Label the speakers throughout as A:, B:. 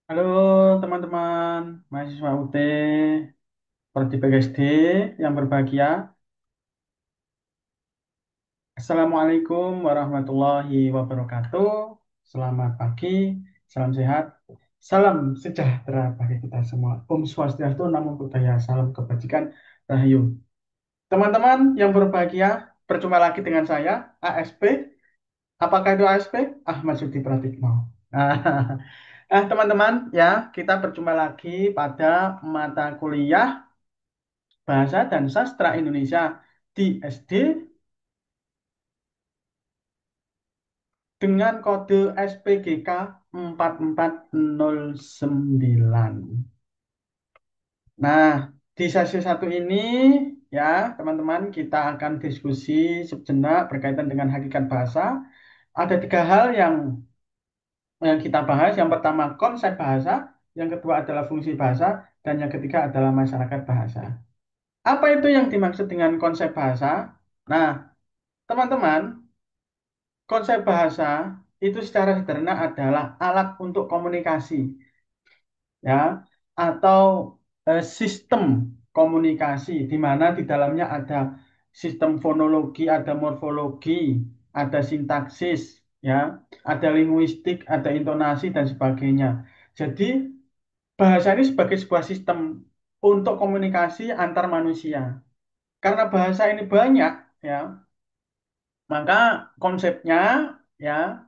A: Halo teman-teman mahasiswa UT Prodi PGSD yang berbahagia. Assalamualaikum warahmatullahi wabarakatuh. Selamat pagi, salam sehat, salam sejahtera bagi kita semua. Om Swastiastu, Namo Buddhaya, salam kebajikan, Rahayu. Teman-teman yang berbahagia, berjumpa lagi dengan saya, ASP. Apakah itu ASP? Ahmad Sudi Pratikno. Teman-teman, ya, kita berjumpa lagi pada mata kuliah Bahasa dan Sastra Indonesia di SD dengan kode SPGK 4409. Nah, di sesi satu ini ya, teman-teman, kita akan diskusi sejenak berkaitan dengan hakikat bahasa. Ada tiga hal yang kita bahas. Yang pertama konsep bahasa, yang kedua adalah fungsi bahasa, dan yang ketiga adalah masyarakat bahasa. Apa itu yang dimaksud dengan konsep bahasa? Nah, teman-teman, konsep bahasa itu secara sederhana adalah alat untuk komunikasi, ya, atau sistem komunikasi di mana di dalamnya ada sistem fonologi, ada morfologi, ada sintaksis, ya, ada linguistik, ada intonasi dan sebagainya. Jadi bahasa ini sebagai sebuah sistem untuk komunikasi antar manusia. Karena bahasa ini banyak, ya, maka konsepnya, ya,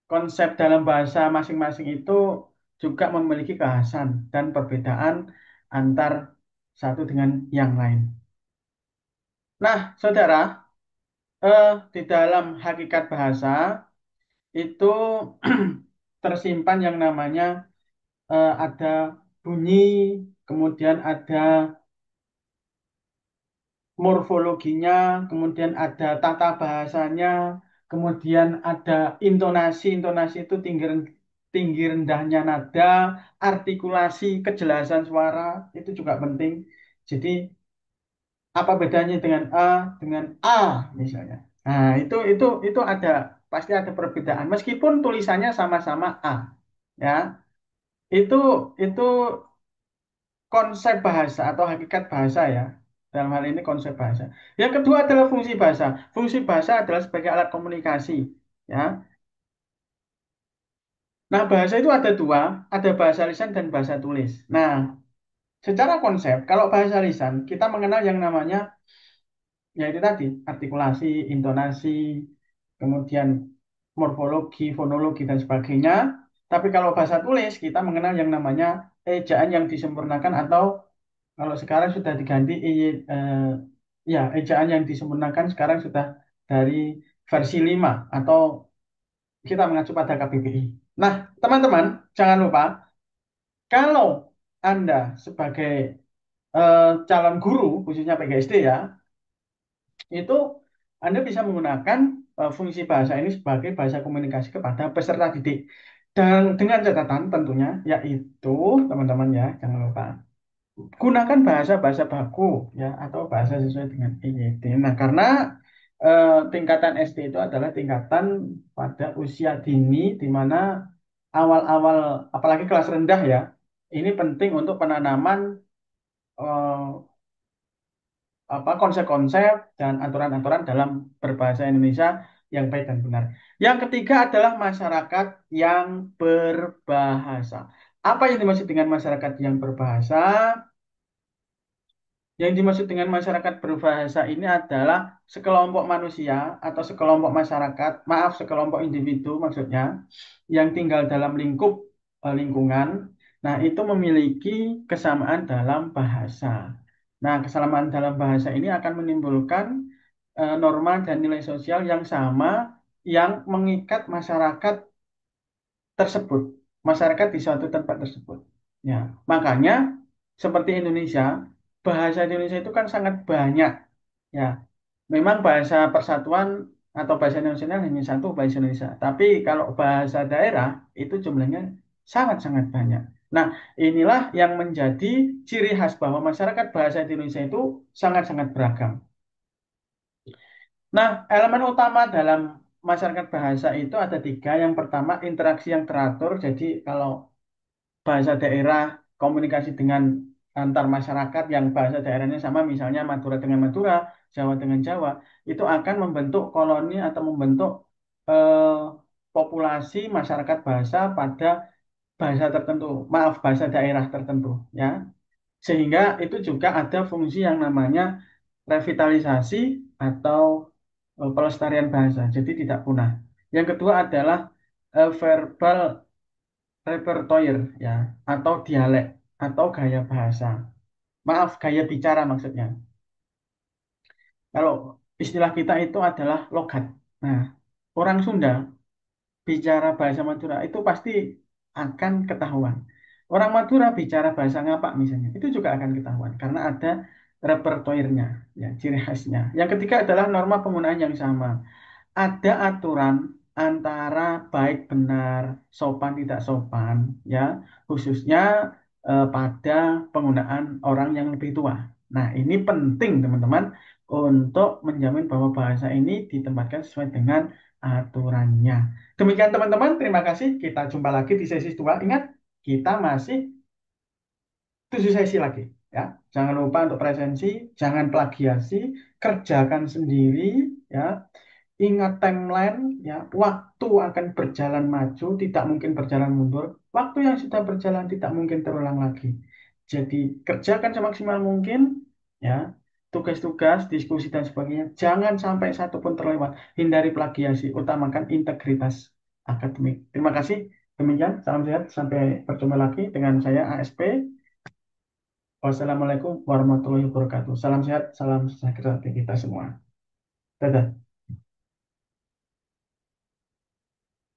A: konsep dalam bahasa masing-masing itu juga memiliki kekhasan dan perbedaan antar satu dengan yang lain. Nah, saudara, di dalam hakikat bahasa itu tersimpan yang namanya ada bunyi, kemudian ada morfologinya, kemudian ada tata bahasanya, kemudian ada intonasi. Intonasi itu tinggi rendahnya nada, artikulasi, kejelasan suara itu juga penting. Jadi apa bedanya dengan A dengan A misalnya? Nah, itu ada pasti ada perbedaan meskipun tulisannya sama-sama A, ya. Itu konsep bahasa atau hakikat bahasa, ya. Dalam hal ini konsep bahasa. Yang kedua adalah fungsi bahasa. Fungsi bahasa adalah sebagai alat komunikasi, ya. Nah, bahasa itu ada dua, ada bahasa lisan dan bahasa tulis. Nah, secara konsep, kalau bahasa lisan kita mengenal yang namanya, ya, itu tadi artikulasi, intonasi, kemudian morfologi, fonologi dan sebagainya. Tapi kalau bahasa tulis kita mengenal yang namanya ejaan yang disempurnakan atau kalau sekarang sudah diganti ya, ejaan yang disempurnakan sekarang sudah dari versi 5 atau kita mengacu pada KBBI. Nah, teman-teman, jangan lupa kalau Anda sebagai calon guru khususnya PGSD, ya, itu Anda bisa menggunakan fungsi bahasa ini sebagai bahasa komunikasi kepada peserta didik. Dan dengan catatan tentunya yaitu teman-teman, ya, jangan lupa gunakan bahasa-bahasa baku, ya, atau bahasa sesuai dengan IYD. Nah, karena tingkatan SD itu adalah tingkatan pada usia dini di mana awal-awal apalagi kelas rendah, ya, ini penting untuk penanaman eh, konsep-konsep dan aturan-aturan dalam berbahasa Indonesia yang baik dan benar. Yang ketiga adalah masyarakat yang berbahasa. Apa yang dimaksud dengan masyarakat yang berbahasa? Yang dimaksud dengan masyarakat berbahasa ini adalah sekelompok manusia atau sekelompok masyarakat, maaf, sekelompok individu maksudnya, yang tinggal dalam lingkungan. Nah, itu memiliki kesamaan dalam bahasa. Nah, kesamaan dalam bahasa ini akan menimbulkan norma dan nilai sosial yang sama yang mengikat masyarakat tersebut, masyarakat di suatu tempat tersebut. Ya, makanya seperti Indonesia, bahasa Indonesia itu kan sangat banyak. Ya, memang bahasa persatuan atau bahasa nasional hanya satu, bahasa Indonesia. Tapi kalau bahasa daerah itu jumlahnya sangat-sangat banyak. Nah, inilah yang menjadi ciri khas bahwa masyarakat bahasa Indonesia itu sangat-sangat beragam. Nah, elemen utama dalam masyarakat bahasa itu ada tiga. Yang pertama, interaksi yang teratur. Jadi, kalau bahasa daerah, komunikasi dengan antar masyarakat yang bahasa daerahnya sama, misalnya Madura dengan Madura, Jawa dengan Jawa, itu akan membentuk koloni atau membentuk eh, populasi masyarakat bahasa pada bahasa tertentu, maaf, bahasa daerah tertentu, ya. Sehingga itu juga ada fungsi yang namanya revitalisasi atau pelestarian bahasa, jadi tidak punah. Yang kedua adalah verbal repertoire, ya, atau dialek atau gaya bahasa. Maaf, gaya bicara maksudnya. Kalau istilah kita itu adalah logat. Nah, orang Sunda bicara bahasa Madura itu pasti akan ketahuan. Orang Madura bicara bahasa Ngapak misalnya, itu juga akan ketahuan karena ada repertoirnya, ya, ciri khasnya. Yang ketiga adalah norma penggunaan yang sama. Ada aturan antara baik benar, sopan tidak sopan, ya, khususnya pada penggunaan orang yang lebih tua. Nah, ini penting teman-teman untuk menjamin bahwa bahasa ini ditempatkan sesuai dengan aturannya. Demikian teman-teman, terima kasih. Kita jumpa lagi di sesi 2. Ingat, kita masih 7 sesi lagi. Ya, jangan lupa untuk presensi, jangan plagiasi, kerjakan sendiri, ya. Ingat timeline, ya, waktu akan berjalan maju, tidak mungkin berjalan mundur. Waktu yang sudah berjalan tidak mungkin terulang lagi. Jadi kerjakan semaksimal mungkin, ya, tugas-tugas, diskusi dan sebagainya. Jangan sampai satu pun terlewat. Hindari plagiasi, utamakan integritas akademik. Terima kasih. Demikian, salam sehat. Sampai berjumpa lagi dengan saya ASP. Wassalamualaikum warahmatullahi wabarakatuh. Salam sehat, salam sejahtera bagi kita semua. Dadah.